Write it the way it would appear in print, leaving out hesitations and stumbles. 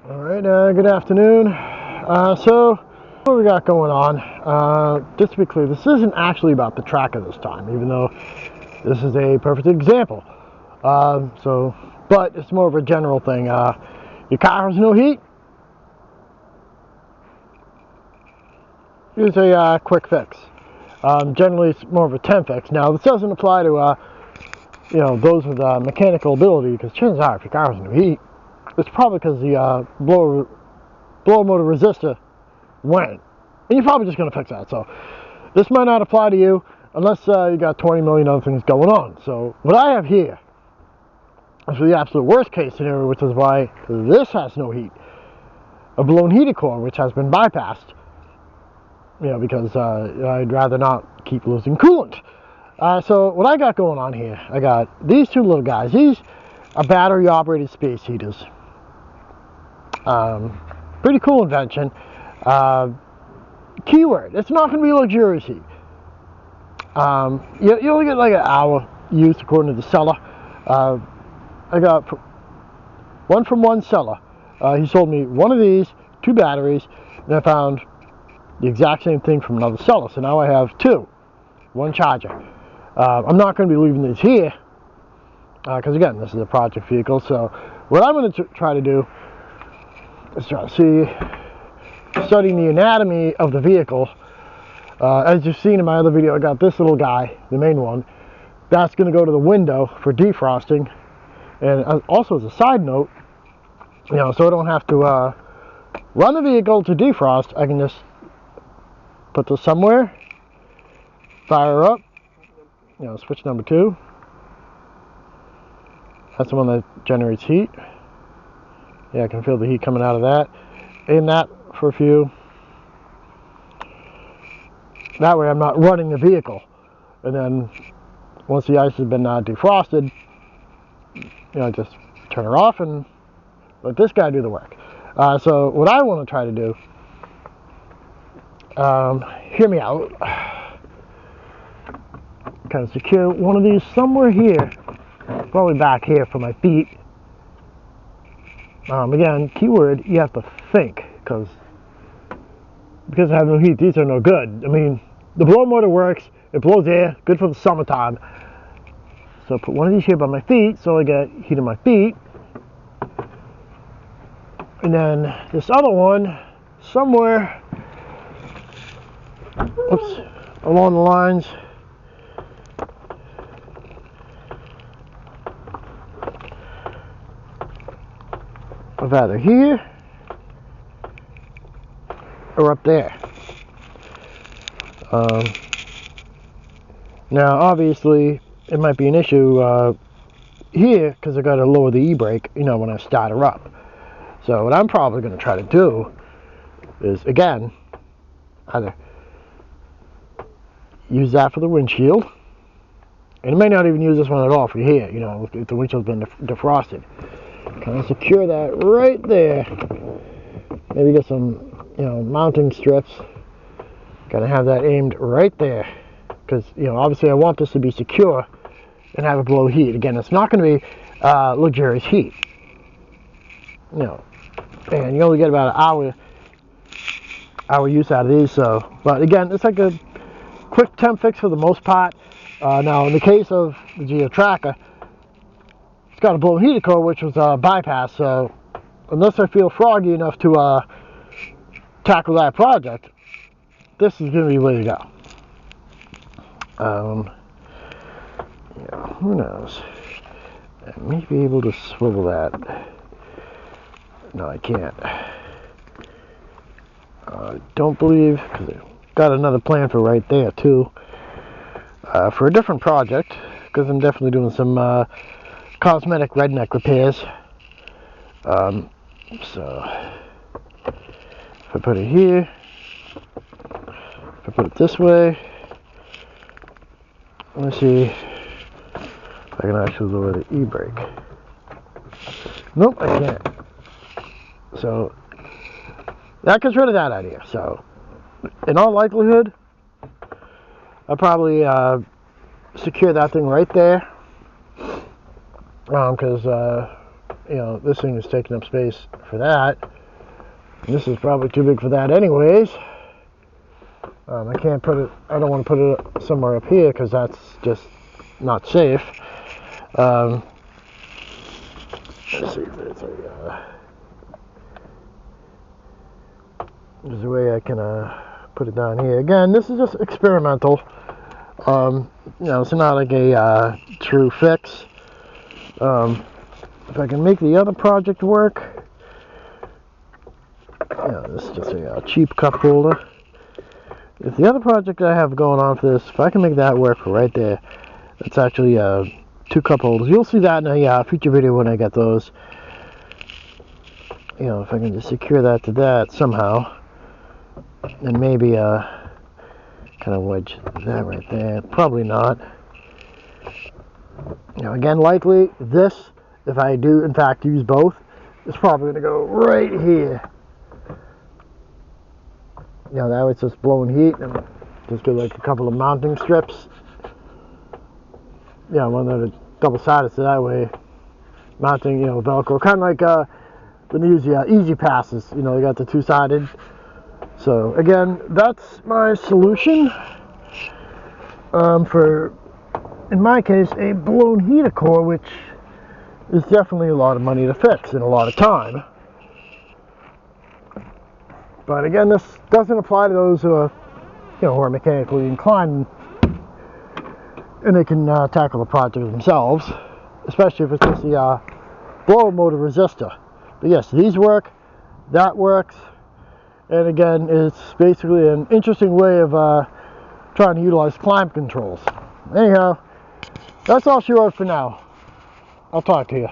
Alright, good afternoon. So, what we got going on, just to be clear, this isn't actually about the tracker this time, even though this is a perfect example. But it's more of a general thing. Your car has no heat, here's a quick fix. Generally, it's more of a temp fix. Now, this doesn't apply to, those with mechanical ability, because chances are, if your car has no heat, it's probably because the blower motor resistor went, and you're probably just going to fix that. So this might not apply to you unless you got 20 million other things going on. So what I have here is for the absolute worst case scenario, which is why this has no heat, a blown heater core which has been bypassed, because I'd rather not keep losing coolant. So what I got going on here, I got these two little guys. These are battery operated space heaters. Pretty cool invention. Keyword, it's not going to be luxurious heat. You only get like an hour use according to the seller. I got one from one seller. He sold me one of these, two batteries, and I found the exact same thing from another seller. So now I have two, one charger. I'm not going to be leaving these here because again, this is a project vehicle. So what I'm going to try to do is try to studying the anatomy of the vehicle. As you've seen in my other video, I got this little guy, the main one. That's going to go to the window for defrosting. And also as a side note, so I don't have to run the vehicle to defrost, I can just put this somewhere, fire up, switch number 2. That's the one that generates heat. Yeah, I can feel the heat coming out of that. Aim that for a few. That way I'm not running the vehicle. And then once the ice has been defrosted, just turn her off and let this guy do the work. So what I want to try to do, hear me out, kind of secure one of these somewhere here, probably back here for my feet. Again, keyword, you have to think, because I have no heat, these are no good. I mean, the blower motor works, it blows air, good for the summertime. So put one of these here by my feet, so I get heat in my feet. And then this other one, somewhere, along the lines of either here or up there. Now obviously it might be an issue here because I got to lower the e-brake when I start her up. So what I'm probably going to try to do is, again, either use that for the windshield, and I may not even use this one at all for here, if the windshield's been defrosted. Kind of secure that right there. Maybe get some, mounting strips. Gotta have that aimed right there, because obviously I want this to be secure and have it blow heat. Again, it's not going to be luxurious heat, and you only get about an hour use out of these. So, but again, it's like a quick temp fix for the most part. Now, in the case of the Geo Tracker, it's got a blown heater core, which was bypassed. So, unless I feel froggy enough to tackle that project, this is going to be the way to go. Who knows? I may be able to swivel that. No, I can't. Don't believe, because I've got another plan for right there too. For a different project, because I'm definitely doing some cosmetic redneck repairs. So if I put it here, if I put it this way, let's see if I can actually lower the e-brake. Nope, I can't. So that gets rid of that idea. So in all likelihood, I'll probably secure that thing right there, because this thing is taking up space for that. This is probably too big for that anyways. I can't put it, I don't want to put it somewhere up here because that's just not safe. Let's see if there's there's a way I can put it down here. Again, this is just experimental. You know, it's not like a true fix. If I can make the other project work, yeah, this is just a cheap cup holder. If the other project I have going on for this, if I can make that work right there, it's actually 2 cup holders. You'll see that in a future video when I get those. You know, if I can just secure that to that somehow, and maybe kind of wedge that right there. Probably not. You know, again, likely this, if I do in fact use both, is probably going to go right here. You know, that way it's just blowing heat, and just do like a couple of mounting strips. Yeah, one that are double-sided, so that way mounting, you know, Velcro, kind of like the easy passes. You know, you got the 2-sided. So again, that's my solution for, in my case, a blown heater core, which is definitely a lot of money to fix and a lot of time. But again, this doesn't apply to those who are, you know, who are mechanically inclined and they can tackle the project themselves, especially if it's just the blower motor resistor. But yes, these work, that works, and again, it's basically an interesting way of trying to utilize climate controls. Anyhow, that's all she wrote for now. I'll talk to you.